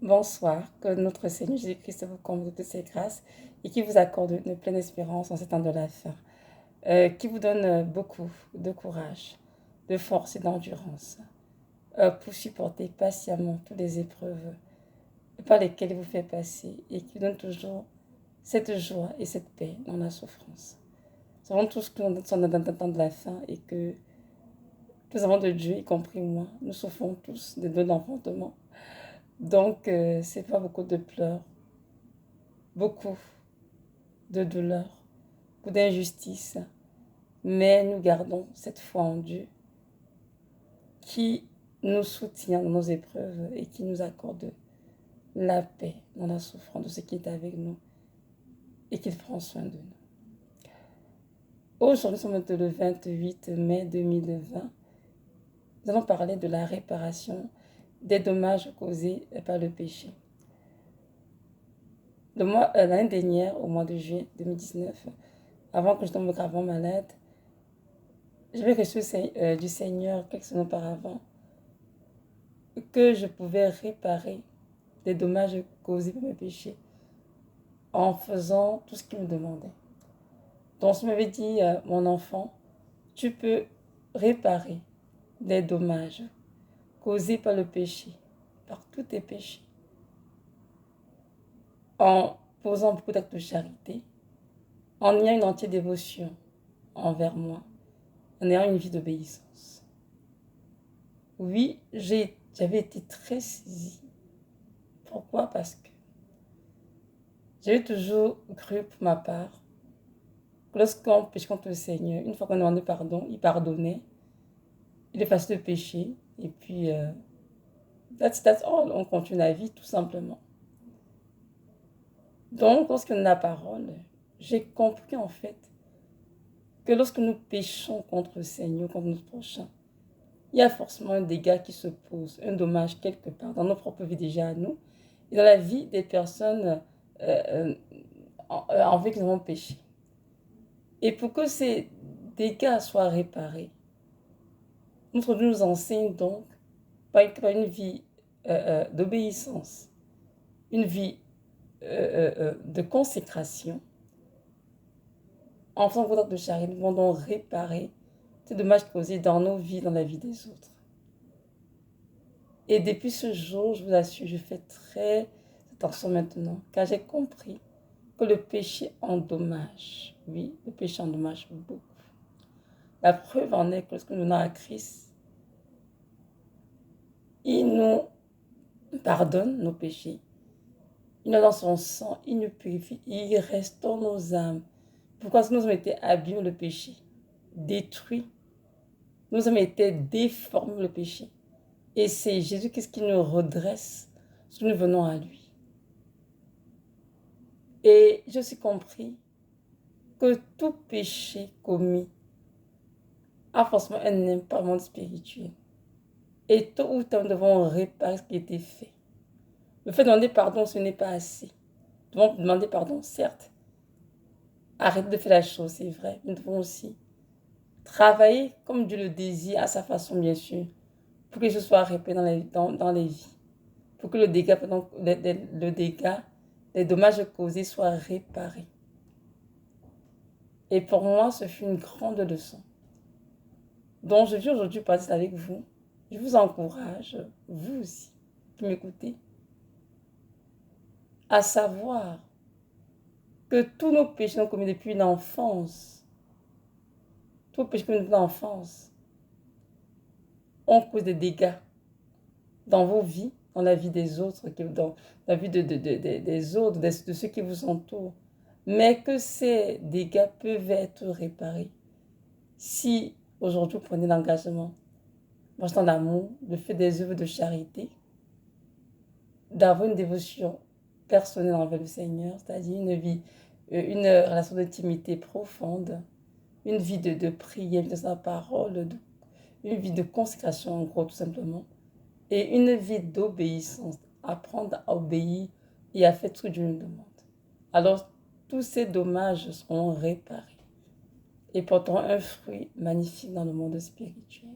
Bonsoir, que notre Seigneur Jésus-Christ vous comble de toutes ses grâces et qui vous accorde une pleine espérance en ces temps de la fin, qui vous donne beaucoup de courage, de force et d'endurance pour supporter patiemment toutes les épreuves par lesquelles il vous fait passer et qui vous donne toujours cette joie et cette paix dans la souffrance. Nous savons tous que nous sommes dans un temps de la fin et que nous avons de Dieu, y compris moi, nous souffrons tous de l'enfantement. Donc, c'est pas beaucoup de pleurs, beaucoup de douleurs, beaucoup d'injustices, mais nous gardons cette foi en Dieu qui nous soutient dans nos épreuves et qui nous accorde la paix dans la souffrance de ce qui est avec nous et qu'il prend soin de nous. Aujourd'hui, nous sommes le 28 mai 2020. Nous allons parler de la réparation des dommages causés par le péché. L'année dernière, au mois de juillet 2019, avant que je tombe gravement malade, j'avais reçu du Seigneur quelques semaines auparavant que je pouvais réparer les dommages causés par mes péchés en faisant tout ce qu'il me demandait. Donc, il m'avait dit, mon enfant, tu peux réparer les dommages causés par le péché, par tous tes péchés, en posant beaucoup d'actes de charité, en ayant une entière dévotion envers moi, en ayant une vie d'obéissance. Oui, j'avais été très saisie. Pourquoi? Parce que j'ai toujours cru pour ma part que lorsqu'on pêche contre le Seigneur, une fois qu'on demandait pardon, il pardonnait, il effaçait le péché, et puis that's all, on continue la vie tout simplement. Donc, lorsqu'on a la parole, j'ai compris en fait que lorsque nous péchons contre le Seigneur, contre notre prochain, il y a forcément un dégât qui se pose, un dommage quelque part, dans nos propres vies déjà à nous, et dans la vie des personnes envers qui nous avons péché. Et pour que ces dégâts soient réparés, notre Dieu nous enseigne donc par une vie d'obéissance, une vie de consécration. En faisant contact de charité, nous devons donc réparer ces dommages causés dans nos vies, dans la vie des autres. Et depuis ce jour, je vous assure, je fais très attention maintenant, car j'ai compris que le péché endommage. Oui, le péché endommage beaucoup. La preuve en est que lorsque nous venons à Christ, il nous pardonne nos péchés. Il nous donne son sang, il nous purifie, il restaure nos âmes. Pourquoi? Parce que nous avons été abîmés le péché, détruits. Nous avons été déformés le péché. Et c'est Jésus-Christ qui nous redresse lorsque nous venons à lui. Et je suis compris que tout péché commis a forcément un impact monde spirituel. Et tôt ou tard, nous devons réparer ce qui a été fait. Le fait de demander pardon, ce n'est pas assez. Nous devons demander pardon, certes. Arrêtez de faire la chose, c'est vrai. Nous devons aussi travailler comme Dieu le désire, à sa façon, bien sûr, pour que ce soit réparé dans les vies. Pour que le dégât, les dommages causés soient réparés. Et pour moi, ce fut une grande leçon. Donc, je viens aujourd'hui parler avec vous. Je vous encourage, vous aussi, qui m'écoutez, à savoir que tous nos péchés ont commis depuis l'enfance, tous nos péchés commis depuis l'enfance, ont causé des dégâts dans vos vies, dans la vie des autres, dans la vie des autres, de ceux qui vous entourent. Mais que ces dégâts peuvent être réparés si aujourd'hui vous prenez l'engagement, marchant d'amour, de faire des œuvres de charité, d'avoir une dévotion personnelle envers le Seigneur, c'est-à-dire une relation d'intimité profonde, une vie de prière, de sa parole, une vie de consécration en gros tout simplement, et une vie d'obéissance, apprendre à obéir et à faire tout ce que Dieu nous demande. Alors tous ces dommages seront réparés et porteront un fruit magnifique dans le monde spirituel.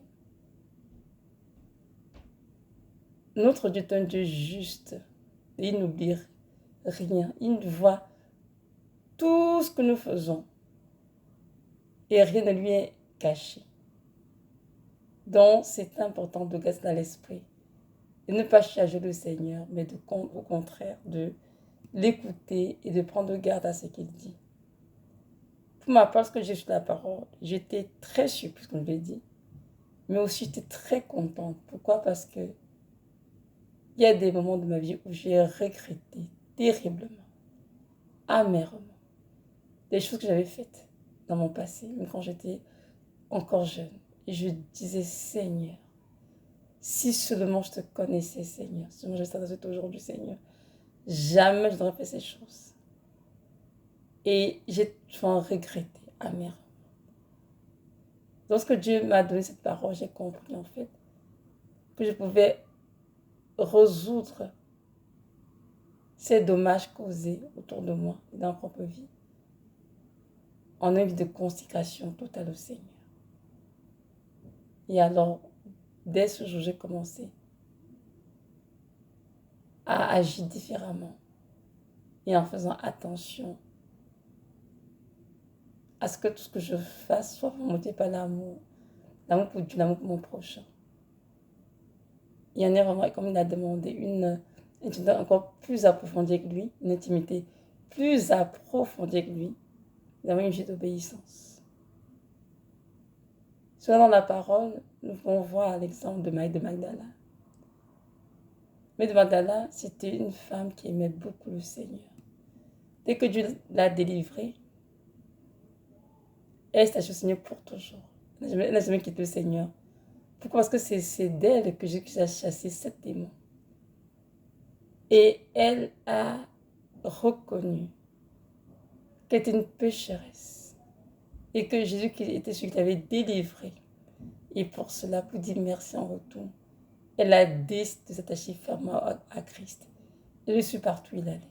Notre Dieu est un Dieu juste. et il n'oublie rien. Il voit tout ce que nous faisons et rien ne lui est caché. Donc, c'est important de garder dans l'esprit de ne pas charger le Seigneur, mais au contraire de l'écouter et de prendre garde à ce qu'il dit. Pour ma part, parce que j'ai su la parole, j'étais très surprise, comme je l'ai dit, mais aussi j'étais très contente. Pourquoi? Parce que il y a des moments de ma vie où j'ai regretté terriblement, amèrement, des choses que j'avais faites dans mon passé, même quand j'étais encore jeune. Et je disais, Seigneur, si seulement je te connaissais, Seigneur, si seulement je savais aujourd'hui, Seigneur, jamais je n'aurais fait ces choses. Et j'ai toujours regretté amèrement. Lorsque Dieu m'a donné cette parole, j'ai compris en fait que je pouvais résoudre ces dommages causés autour de moi et dans ma propre vie en une vie de consécration totale au Seigneur. Et alors, dès ce jour, j'ai commencé à agir différemment et en faisant attention à ce que tout ce que je fasse soit motivé par l'amour pour Dieu, l'amour pour mon prochain. Il y en a vraiment, comme il a demandé, une intimité encore plus approfondie avec lui, une intimité plus approfondie avec lui, d'avoir une vie d'obéissance. Souvent dans la parole, nous pouvons voir l'exemple de Marie de Magdala. Marie de Magdala, c'était une femme qui aimait beaucoup le Seigneur. Dès que Dieu l'a délivrée, elle s'est attachée au Seigneur pour toujours. Elle n'a jamais quitté le Seigneur. Pourquoi? Parce que c'est d'elle que j'ai chassé 7 démons. Et elle a reconnu qu'elle était une pécheresse et que Jésus était celui qui l'avait délivrée. Et pour cela, pour dire merci en retour, elle a décidé de s'attacher fermement à Christ. Elle le suit partout où il allait.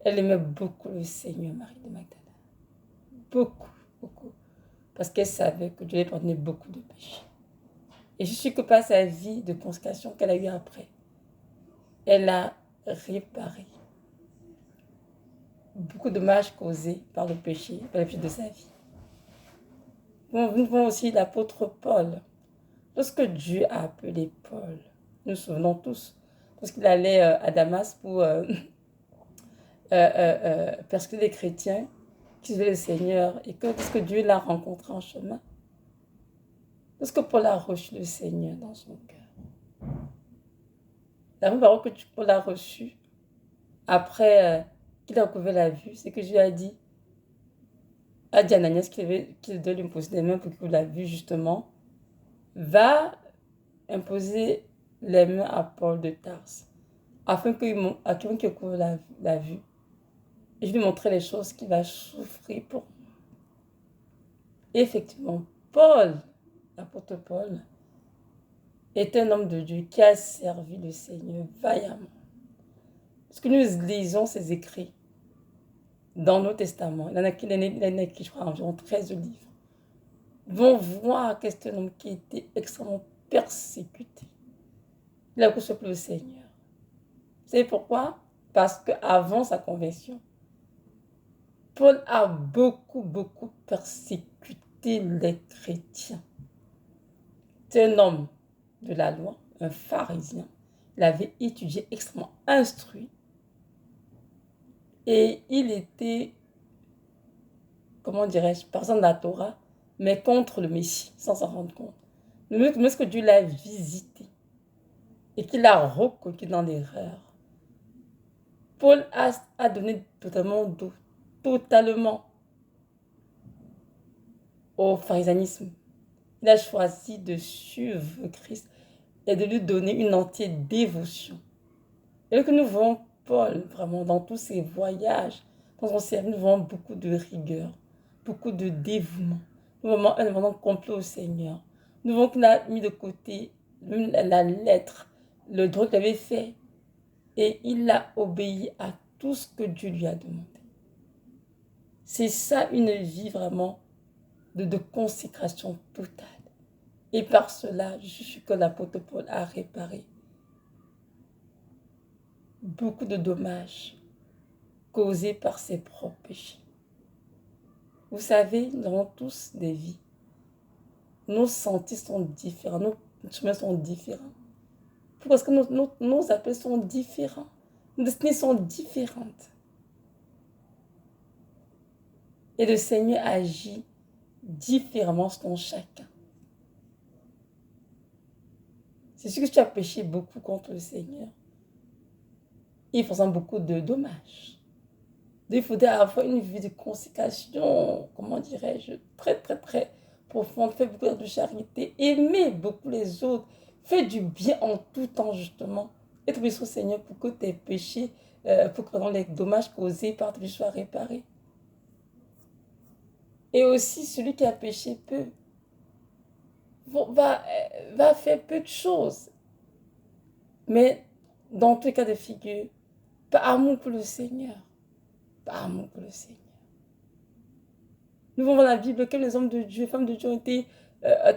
Elle aimait beaucoup le Seigneur, Marie de Magdala. Beaucoup, beaucoup. Parce qu'elle savait que Dieu lui pardonnait beaucoup de péchés. Et je suis que par sa vie de consécration qu'elle a eue après, elle a réparé beaucoup de dommages causés par le péché, par le péché de sa vie. Nous voyons aussi l'apôtre Paul. Lorsque Dieu a appelé Paul, nous nous souvenons tous, lorsqu'il allait à Damas pour persécuter les chrétiens qui suivaient le Seigneur, et que lorsque Dieu l'a rencontré en chemin, lorsque Paul a reçu le Seigneur dans son cœur, la première parole que Paul a reçue après qu'il a recouvert la vue, c'est que Dieu a dit à Ananias qu'il devait lui poser les mains pour qu'il la vue justement, va imposer les mains à Paul de Tarse, afin qu'il recouvre la vue. Et je lui montrer les choses qu'il va souffrir pour moi. Et effectivement, Paul, l'apôtre Paul, est un homme de Dieu qui a servi le Seigneur vaillamment. Parce que nous lisons ses écrits dans nos testaments. Il en a écrit, je crois, environ 13 livres. Vont voir que c'est un homme qui était extrêmement persécuté. Il a reçu le Seigneur. Vous savez pourquoi? Parce qu'avant sa conversion, Paul a beaucoup persécuté les chrétiens. C'est un homme de la loi, un pharisien. Il avait étudié, extrêmement instruit. Et il était, comment dirais-je, personne de la Torah, mais contre le Messie, sans s'en rendre compte. Mais lorsque Dieu l'a visité et qu'il l'a reconnu dans l'erreur, Paul a donné totalement au pharisianisme. Il a choisi de suivre Christ et de lui donner une entière dévotion. Et que nous voyons Paul, vraiment, dans tous ses voyages, dans son service, nous voyons beaucoup de rigueur, beaucoup de dévouement. Nous voyons un abandon complet au Seigneur. Nous voyons qu'il a mis de côté même la lettre, le droit qu'il avait fait. Et il a obéi à tout ce que Dieu lui a demandé. C'est ça une vie vraiment de consécration totale. Et par cela, je suis sûr que l'apôtre Paul a réparé beaucoup de dommages causés par ses propres péchés. Vous savez, nous avons tous des vies. Nos sentis sont différents, nos chemins sont différents. Pourquoi est-ce que nos appels sont différents? Nos destinées sont différentes. Et le Seigneur agit différemment selon chacun. C'est sûr que tu as péché beaucoup contre le Seigneur. Il faisant beaucoup de dommages. Il faudrait avoir une vie de consécration, comment dirais-je, très, très, très profonde. Faire beaucoup de charité, aimer beaucoup les autres, faire du bien en tout temps, justement. Et te au Seigneur pour que tes péchés, pour que les dommages causés par tes péchés soient réparés. Et aussi, celui qui a péché peu va faire peu de choses. Mais dans tous les cas de figure, par amour pour le Seigneur. Par amour pour le Seigneur. Nous voyons dans la Bible que les hommes de Dieu, les femmes de Dieu ont été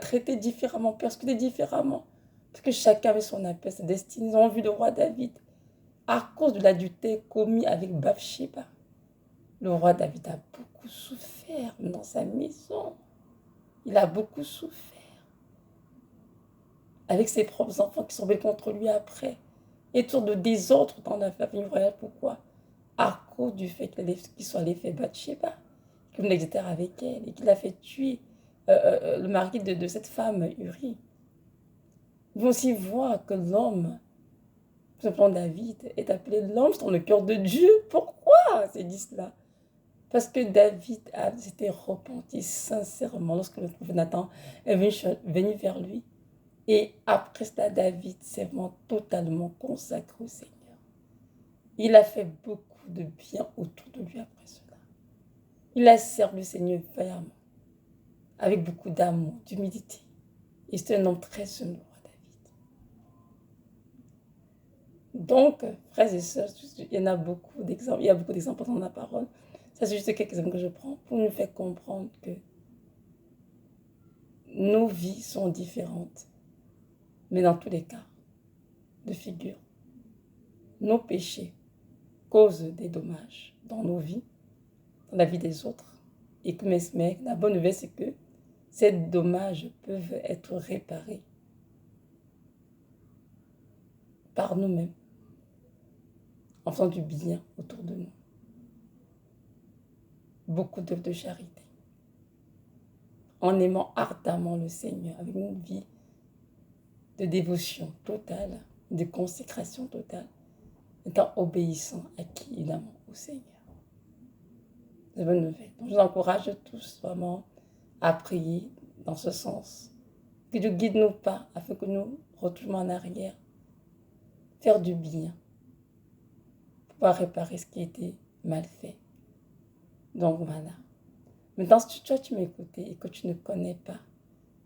traités différemment, persécutés différemment. Parce que chacun avait son appel, sa destinée. Nous avons vu le roi David. À cause de l'adultère commis avec Bathsheba, le roi David a beaucoup souffert dans sa maison. Il a beaucoup souffert. Avec ses propres enfants qui sont venus contre lui après. Et tour de désordre dans la famille royale. Pourquoi? À cause du fait qu'il soit allé faire Bathsheba, qu'il venait d'être avec elle et qu'il a fait tuer le mari de cette femme, Uri. Ils vont aussi voir que l'homme, tout simplement David, est appelé l'homme dans le cœur de Dieu. Pourquoi c'est dit cela? Parce que David s'était repenti sincèrement lorsque le prophète Nathan est venu vers lui. Et après cela, David s'est vraiment totalement consacré au Seigneur. Il a fait beaucoup de bien autour de lui après cela. Il a servi le Seigneur vaillamment, avec beaucoup d'amour, d'humilité. Et c'est un homme très humble, roi David. Donc, frères et sœurs, il y en a beaucoup d'exemples. Il y a beaucoup d'exemples dans la parole. Ça, c'est juste quelques exemples que je prends pour nous faire comprendre que nos vies sont différentes. Mais dans tous les cas de figure, nos péchés causent des dommages dans nos vies, dans la vie des autres. Et que la bonne nouvelle, c'est que ces dommages peuvent être réparés par nous-mêmes, en faisant du bien autour de nous. Beaucoup d'œuvres de charité. En aimant ardemment le Seigneur, avec une vie de dévotion totale, de consécration totale, étant obéissant à qui évidemment au Seigneur. C'est une bonne nouvelle. Donc je vous encourage tous vraiment à prier dans ce sens. Que Dieu guide nos pas afin que nous retournions en arrière, faire du bien, pouvoir réparer ce qui a été mal fait. Donc voilà. Maintenant, si toi tu m'écoutes et que tu ne connais pas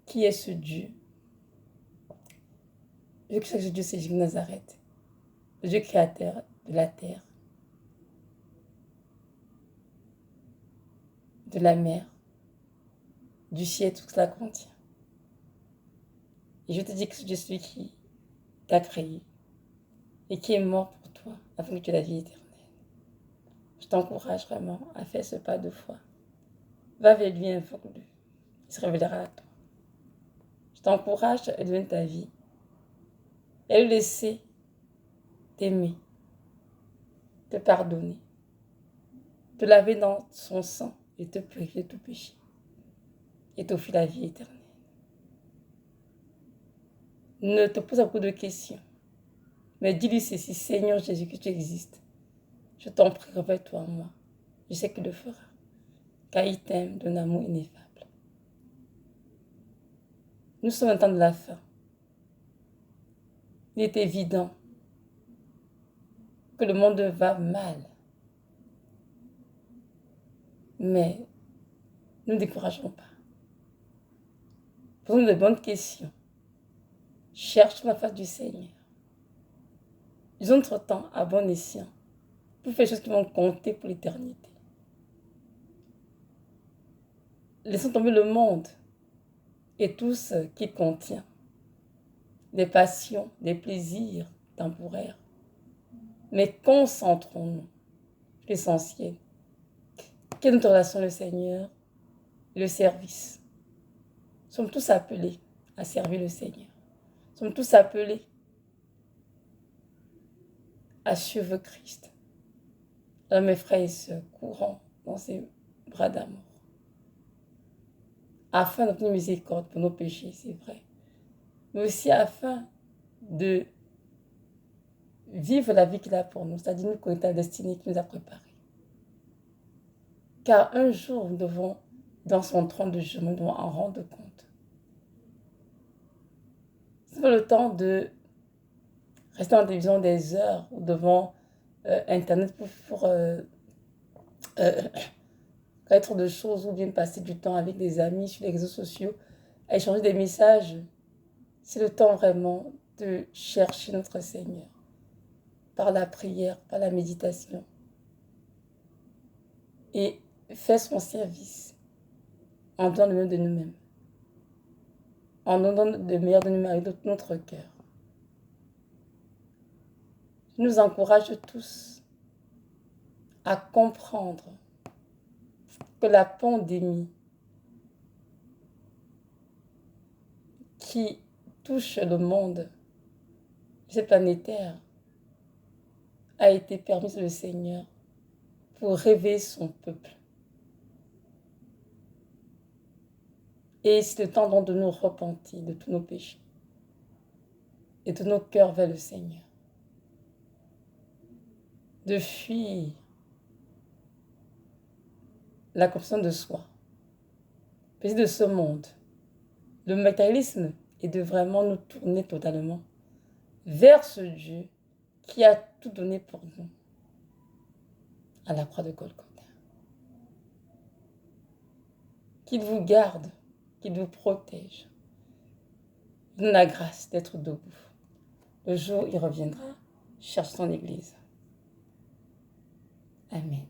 qui est ce Dieu, je veux que ce Dieu, c'est Jésus de Nazareth, le Dieu créateur de la terre, de la mer, du ciel, tout cela contient. Et je te dis que je suis qui t'a créé et qui est mort pour toi afin que tu aies la vie éternelle. Je t'encourage vraiment à faire ce pas de foi. Va vers lui, invoque-le. Il se révélera à toi. Je t'encourage à donner ta vie et le laisser t'aimer, te pardonner, te laver dans son sang et te purifier de tout péché et t'offrir la vie éternelle. Ne te pose pas beaucoup de questions, mais dis-lui ceci: Seigneur Jésus, que tu existes. Je t'en prie, révèle-toi en moi. Je sais qu'il le fera, car il t'aime d'un amour ineffable. Nous sommes au temps de la fin. Il est évident que le monde va mal. Mais ne nous décourageons pas. Posons de bonnes questions. Cherchons la face du Seigneur. Usons notre temps à bon escient pour faire des choses qui vont compter pour l'éternité. Laissons tomber le monde et tout ce qu'il contient. Des passions, des plaisirs temporaires. Mais concentrons-nous sur l'essentiel. Quelle est notre relation avec le Seigneur? Le service. Nous sommes tous appelés à servir le Seigneur. Nous sommes tous appelés à suivre Christ. Alors mes frères et sœurs, courons dans ses bras d'amour, afin d'obtenir miséricorde pour nos péchés, c'est vrai, mais aussi afin de vivre la vie qu'il a pour nous, c'est-à-dire nous connaître la destinée qu'il nous a préparée. Car un jour, nous devons, dans son trône de jugement, nous devons en rendre compte. C'est pas le temps de rester en télévision des heures ou devant Internet pour être de choses ou bien passer du temps avec des amis sur les réseaux sociaux, à échanger des messages. C'est le temps vraiment de chercher notre Seigneur par la prière, par la méditation et faire son service en donnant le meilleur de nous-mêmes, en donnant le meilleur de nous-mêmes avec notre cœur. Je nous encourage tous à comprendre que la pandémie qui touche le monde, cette planétaire, a été permise par le Seigneur pour réveiller son peuple. Et c'est le temps donc de nous repentir de tous nos péchés et de nos cœurs vers le Seigneur. De fuir la corruption de soi, puis de ce monde, le matérialisme, et de vraiment nous tourner totalement vers ce Dieu qui a tout donné pour nous à la croix de Golgotha. Qu'il vous garde, qu'il vous protège. Il nous donne la grâce d'être debout. Le jour où il reviendra, cherche son Église. Amen.